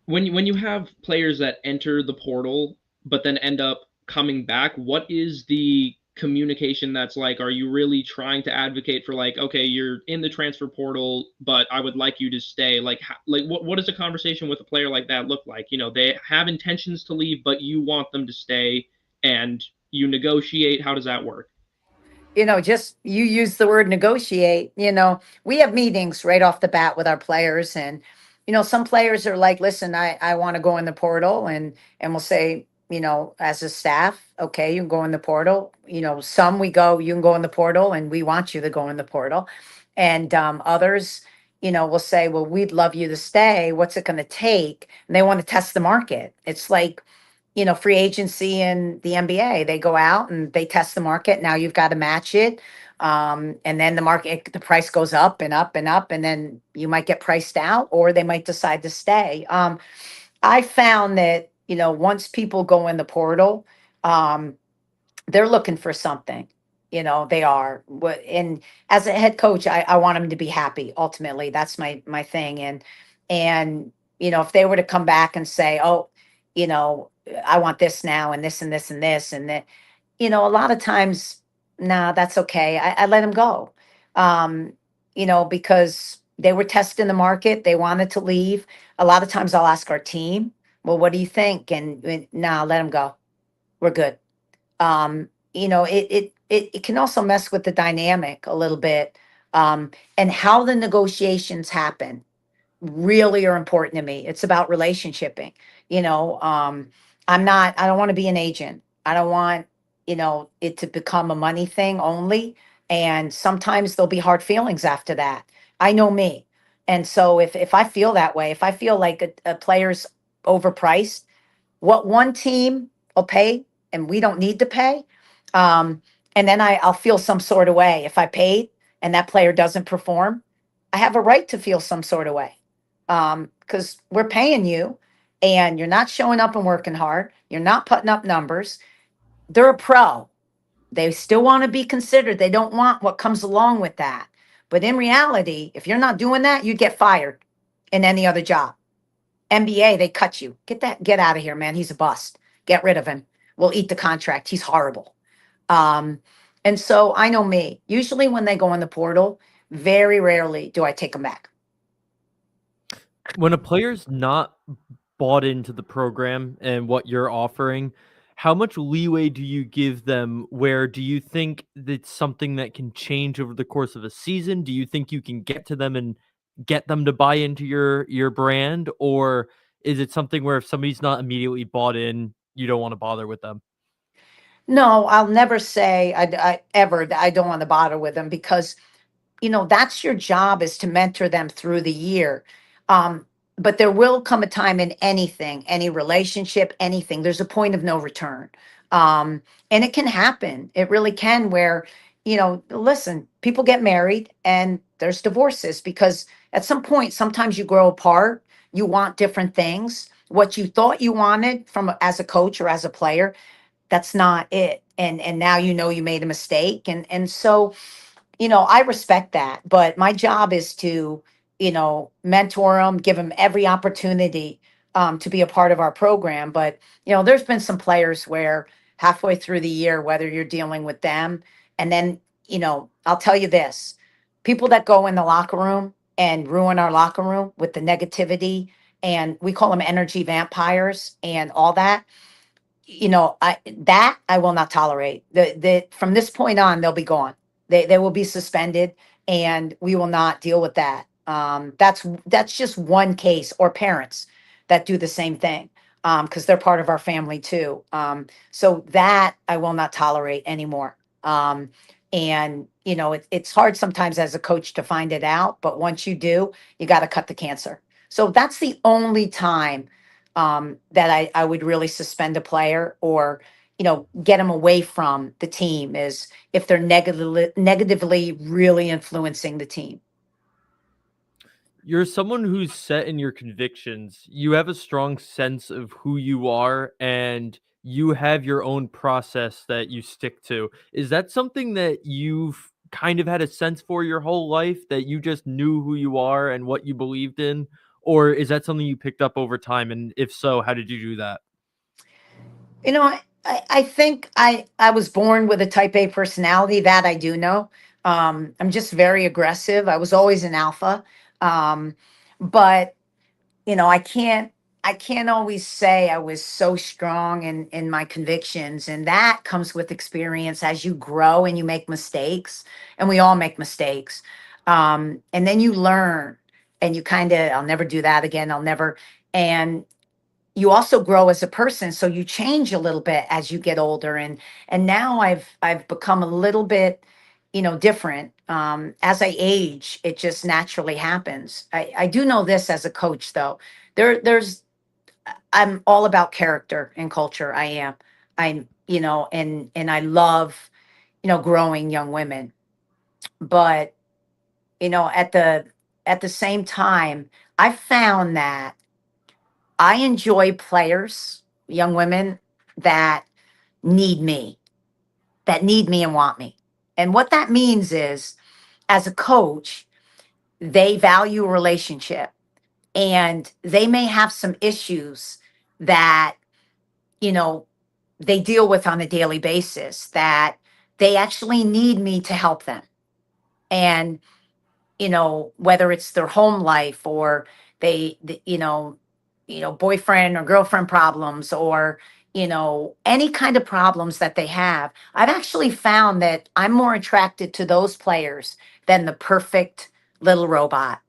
when you have players that enter the portal but then end up coming back, what is the communication that's like? Are you really trying to advocate for, like, okay, you're in the transfer portal, but I would like you to stay? Like, what does a conversation with a player like that look like? They have intentions to leave, but you want them to stay, and you negotiate. How does that work? Just you use the word negotiate. We have meetings right off the bat with our players, and some players are like, listen, I want to go in the portal, and we'll say, as a staff, okay, you can go in the portal. Some we go, you can go in the portal, and we want you to go in the portal. And others, will say, well, we'd love you to stay. What's it going to take? And they want to test the market. It's like, free agency in the NBA. They go out and they test the market. Now you've got to match it. And then the price goes up and up and up, and then you might get priced out, or they might decide to stay. I found that, once people go in the portal, um, they're looking for something. They are. And as a head coach, I want them to be happy. Ultimately, that's my thing. And if they were to come back and say, oh, I want this now, and this and this and this and that, a lot of times, nah, that's okay. I let them go. Um, because they were testing the market, they wanted to leave. A lot of times, I'll ask our team, well, what do you think? And nah, let them go. We're good. It can also mess with the dynamic a little bit, and how the negotiations happen really are important to me. It's about relationshiping. You know, um, I don't want to be an agent. I don't want, it to become a money thing only. And sometimes there'll be hard feelings after that. I know me. And so if I feel that way, if I feel like a player's overpriced, what one team will pay and we don't need to pay, um, and then I'll feel some sort of way. If I paid and that player doesn't perform, I have a right to feel some sort of way, because we're paying you and you're not showing up and working hard. You're not putting up numbers. They're a pro. They still want to be considered. They don't want what comes along with that. But in reality, if you're not doing that, you get fired in any other job. NBA, they cut you. Get out of here, man. He's a bust. Get rid of him. We'll eat the contract. He's horrible. Um, and so I know me. Usually when they go in the portal, very rarely do I take them back. When a player's not bought into the program and what you're offering, how much leeway do you give them? Where do you think that's something that can change over the course of a season? Do you think you can get to them and get them to buy into your brand? Or is it something where if somebody's not immediately bought in, you don't want to bother with them? No, I'll never say I don't want to bother with them, because that's your job, is to mentor them through the year. Um, but there will come a time in anything, any relationship, anything, there's a point of no return. Um, and it can happen. It really can, where, listen, people get married and there's divorces, because at some point, sometimes you grow apart, you want different things. What you thought you wanted from as a coach or as a player, that's not it. And now you made a mistake. And so I respect that, but my job is to, mentor them, give them every opportunity, to be a part of our program. But, there's been some players where halfway through the year, whether you're dealing with them, and then, I'll tell you this, people that go in the locker room and ruin our locker room with the negativity, and we call them energy vampires and all that, I will not tolerate. From this point on, they'll be gone. They will be suspended, and we will not deal with that. That's just one case, or parents that do the same thing, because they're part of our family too. So that I will not tolerate anymore. And it's hard sometimes as a coach to find it out, but once you do, you got to cut the cancer. So that's the only time, that I would really suspend a player, or get them away from the team, is if they're negatively really influencing the team. You're someone who's set in your convictions. You have a strong sense of who you are, and you have your own process that you stick to. Is that something that you've kind of had a sense for your whole life, that you just knew who you are and what you believed in? Or is that something you picked up over time? And if so, how did you do that? You know, I think I was born with a type A personality, that I do know. I'm just very aggressive. I was always an alpha. Um, but I can't always say I was so strong in my convictions, and that comes with experience as you grow and you make mistakes, and we all make mistakes. And then you learn, and you kind of, I'll never do that again. I'll never. And you also grow as a person, so you change a little bit as you get older. And now I've become a little bit, different. As I age, it just naturally happens. I do know this as a coach, though. There's I'm all about character and culture. I am. And I love, growing young women. But, at the same time, I found that I enjoy players, young women that need me, and want me. And what that means is, as a coach, they value a relationship, and they may have some issues that, you know, they deal with on a daily basis, that they actually need me to help them. And whether it's their home life, or boyfriend or girlfriend problems, or any kind of problems that they have, I've actually found that I'm more attracted to those players than the perfect little robot,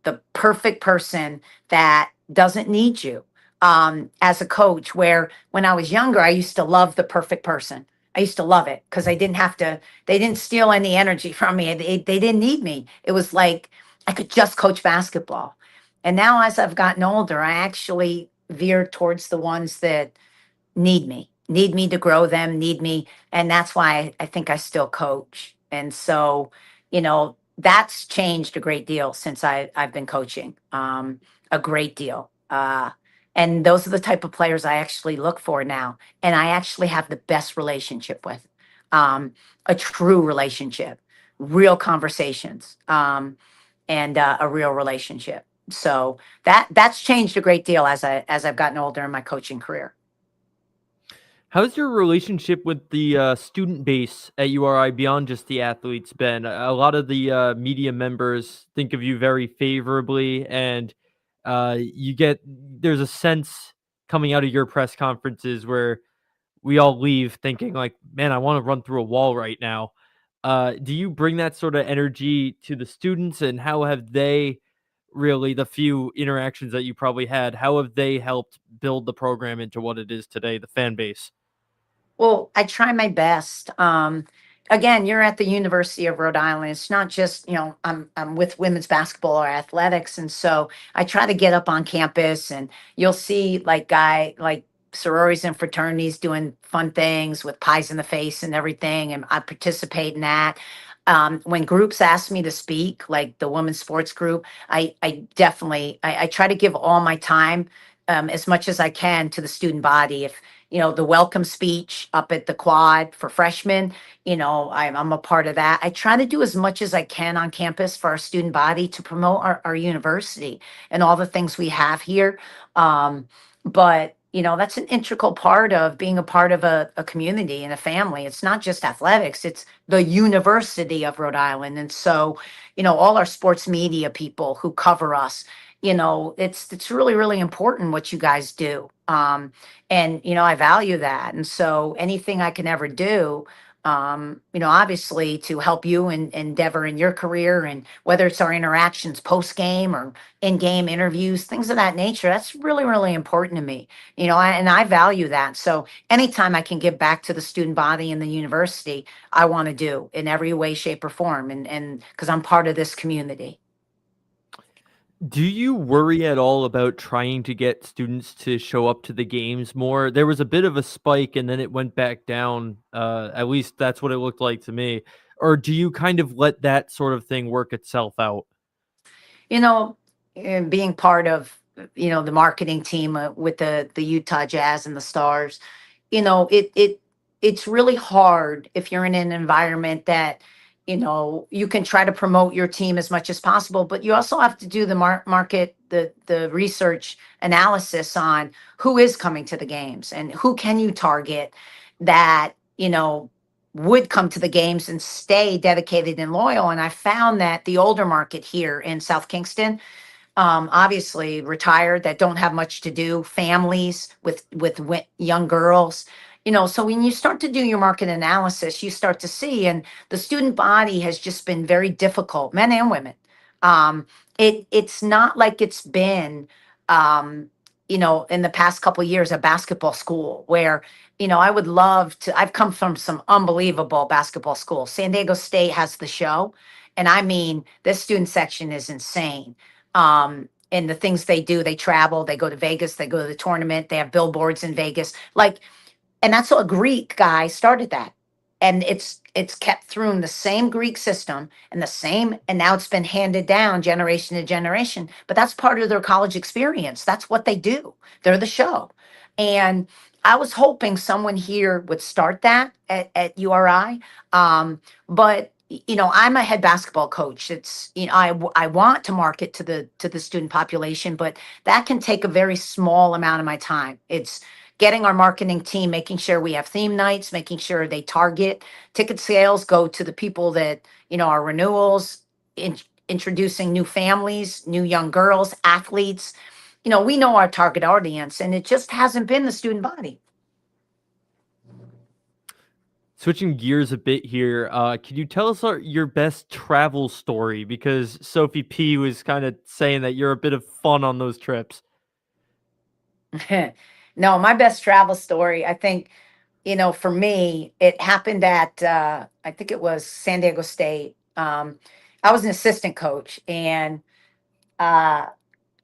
the perfect person that doesn't need you. As a coach, where when I was younger, I used to love the perfect person. I used to love it because they didn't steal any energy from me. They didn't need me. It was like I could just coach basketball. And now, as I've gotten older, I actually veer towards the ones that need me to grow them, need me. And that's why I think I still coach. And so, that's changed a great deal since I've been coaching, a great deal. And those are the type of players I actually look for now. And I actually have the best relationship with, a true relationship, real conversations, and a real relationship. So that's changed a great deal as I've gotten older in my coaching career. How's your relationship with the student base at URI beyond just the athletes been? A lot of the media members think of you very favorably, and there's a sense coming out of your press conferences where we all leave thinking like, man, I want to run through a wall right now. Do you bring that sort of energy to the students, and how have they really, the few interactions that you probably had, how have they helped build the program into what it is today, the fan base? Well, I try my best. Again, you're at the University of Rhode Island. It's not just, I'm with women's basketball or athletics. And so I try to get up on campus, and you'll see like sororities and fraternities doing fun things with pies in the face and everything. And I participate in that. When groups ask me to speak, like the women's sports group, I definitely, I try to give all my time, as much as I can, to the student body. If the welcome speech up at the quad for freshmen, I'm a part of that. I try to do as much as I can on campus for our student body to promote our university and all the things we have here. But that's an integral part of being a part of a community and a family. It's not just athletics, it's the University of Rhode Island. And so, all our sports media people who cover us, it's really, really important what you guys do. And I value that. And so anything I can ever do, obviously, to help you and endeavor in your career, and whether it's our interactions post game or in game interviews, things of that nature, that's really, really important to me. And I value that. So anytime I can give back to the student body and the university, I want to do in every way, shape, or form, and because I'm part of this community. Do you worry at all about trying to get students to show up to the games more? There was a bit of a spike and then it went back down. At least that's what it looked like to me. Or do you kind of let that sort of thing work itself out? You know, being part of, the marketing team with the Utah Jazz and the Stars, it's really hard if you're in an environment that, you can try to promote your team as much as possible, but you also have to do the market, the research analysis on who is coming to the games and who can you target that, would come to the games and stay dedicated and loyal. And I found that the older market here in South Kingston, obviously retired, that don't have much to do, families with young girls, so when you start to do your market analysis, you start to see, and the student body has just been very difficult, men and women. It's not like it's been, in the past couple of years, a basketball school where, I would love to. I've come from some unbelievable basketball schools. San Diego State has the show, and I mean, this student section is insane. And the things they do, they travel, they go to Vegas, they go to the tournament, they have billboards in Vegas. Like, and that's a Greek guy started that. And it's kept through in the same Greek system and the same, and now it's been handed down generation to generation. But that's part of their college experience. That's what they do. They're the show. And I was hoping someone here would start that at URI. But I'm a head basketball coach. It's, I want to market to the student population, but that can take a very small amount of my time. It's getting our marketing team, making sure we have theme nights, making sure they target ticket sales, go to the people that, are renewals, introducing new families, new young girls, athletes. We know our target audience, and it just hasn't been the student body. Switching gears a bit here, can you tell us your best travel story? Because Sophie P was kind of saying that you're a bit of fun on those trips. No, my best travel story, I think, for me, it happened at, I think it was San Diego State. I was an assistant coach, and uh,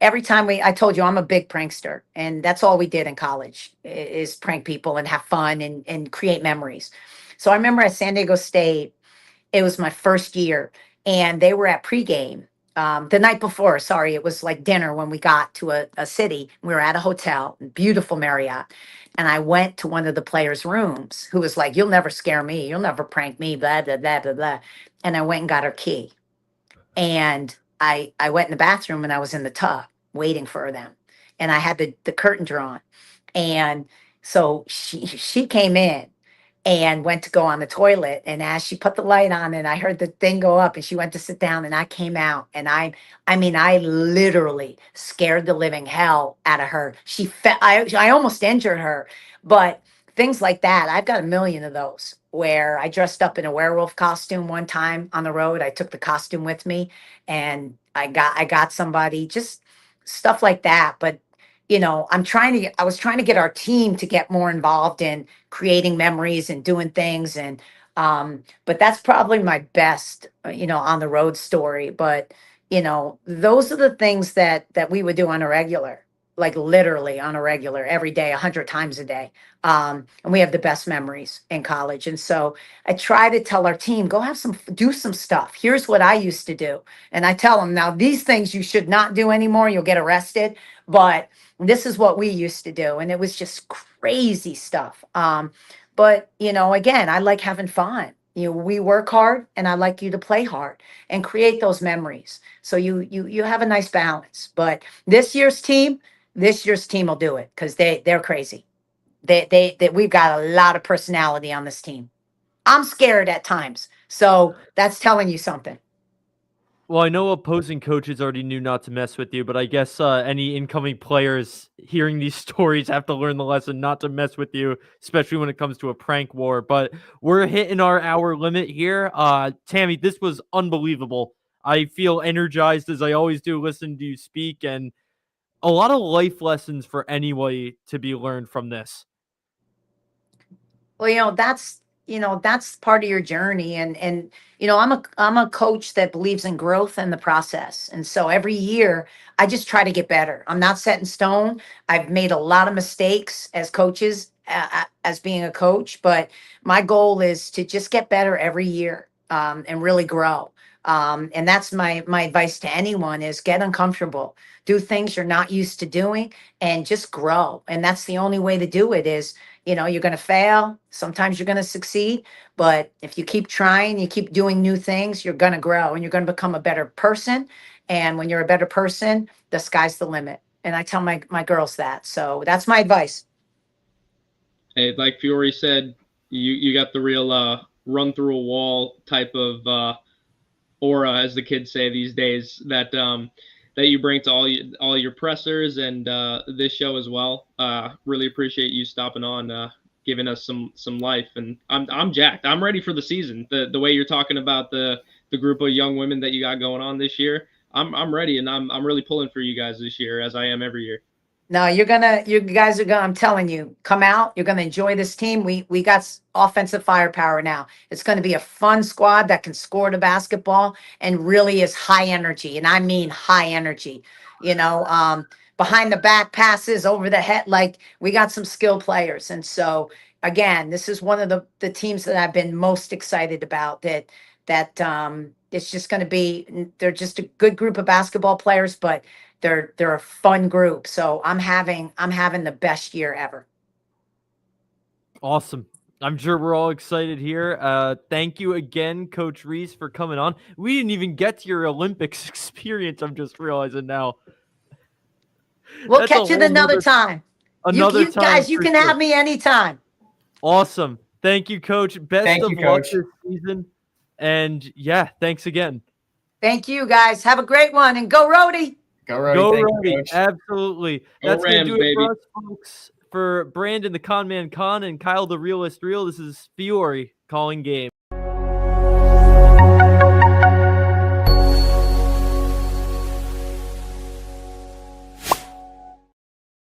every time I told you I'm a big prankster, and that's all we did in college is prank people and have fun and create memories. So I remember at San Diego State, it was my first year, and they were at pregame the night before. Sorry, it was like dinner when we got to a city. We were at a hotel, beautiful Marriott, and I went to one of the players' rooms, who was like, "You'll never scare me. You'll never prank me." Blah blah blah blah blah. And I went and got her key, and I went in the bathroom, and I was in the tub waiting for them, and I had the curtain drawn, and so she came in and went to go on the toilet. And as she put the light on and I heard the thing go up and she went to sit down, and I came out, and I mean, I literally scared the living hell out of her. I almost injured her, but things like that, I've got a million of those where I dressed up in a werewolf costume one time on the road. I took the costume with me, and I got somebody, just stuff like that. But I was trying to get our team to get more involved in creating memories and doing things. And, but that's probably my best, on the road story. But, those are the things that we would do on a regular, like literally on a regular, every day, 100 times a day. And we have the best memories in college. And so I try to tell our team, do some stuff. Here's what I used to do. And I tell them, now these things you should not do anymore. You'll get arrested. But this is what we used to do. And it was just crazy stuff. But, again, I like having fun. We work hard, and I like you to play hard and create those memories. So you have a nice balance. But this year's team will do it because they're crazy. We've got a lot of personality on this team. I'm scared at times. So that's telling you something. Well, I know opposing coaches already knew not to mess with you, but I guess any incoming players hearing these stories have to learn the lesson not to mess with you, especially when it comes to a prank war. But we're hitting our hour limit here. Tammi, this was unbelievable. I feel energized as I always do listening to you speak, and a lot of life lessons for anybody to be learned from this. Well, that's part of your journey. And I'm a coach that believes in growth and the process. And so every year I just try to get better. I'm not set in stone. I've made a lot of mistakes as coaches, as being a coach, but my goal is to just get better every year. and really grow. And that's my advice to anyone is get uncomfortable, do things you're not used to doing, and just grow. And that's the only way to do it is, you're going to fail. Sometimes you're going to succeed, but if you keep trying, you keep doing new things, you're going to grow and you're going to become a better person. And when you're a better person, the sky's the limit. And I tell my girls that. So that's my advice. Hey, like Fiore said, you got the real run through a wall type of aura, as the kids say these days, that you bring to all your pressers and this show as well. Really appreciate you stopping on, giving us some life, and I'm jacked. I'm ready for the season. The way you're talking about the group of young women that you got going on this year, I'm ready, and I'm really pulling for you guys this year, as I am every year. No, you guys are gonna, I'm telling you, come out. You're gonna enjoy this team. We got offensive firepower now. It's gonna be a fun squad that can score the basketball and really is high energy. And I mean high energy. Behind the back passes, over the head, like we got some skill players. And so again, this is one of the teams that I've been most excited about. That it's just gonna be, they're just a good group of basketball players, but they're a fun group. So I'm having the best year ever. Awesome. I'm sure we're all excited here. Thank you again, Coach Reiss, for coming on. We didn't even get to your Olympics experience. I'm just realizing now. We'll catch it another time. Another you time, guys, you can have me anytime. Awesome. Thank you, Coach. Best of luck Coach. this season. And yeah, thanks again. Thank you, guys. Have a great one, and go Rhodey. Go Rhodey. Go Thank Rhodey. you, Coach. Absolutely. Go That's going to Rams, do it baby. for us, folks. For Brandon, the Con Man Con, and Kyle, the Realist Real, this is Fiore calling game.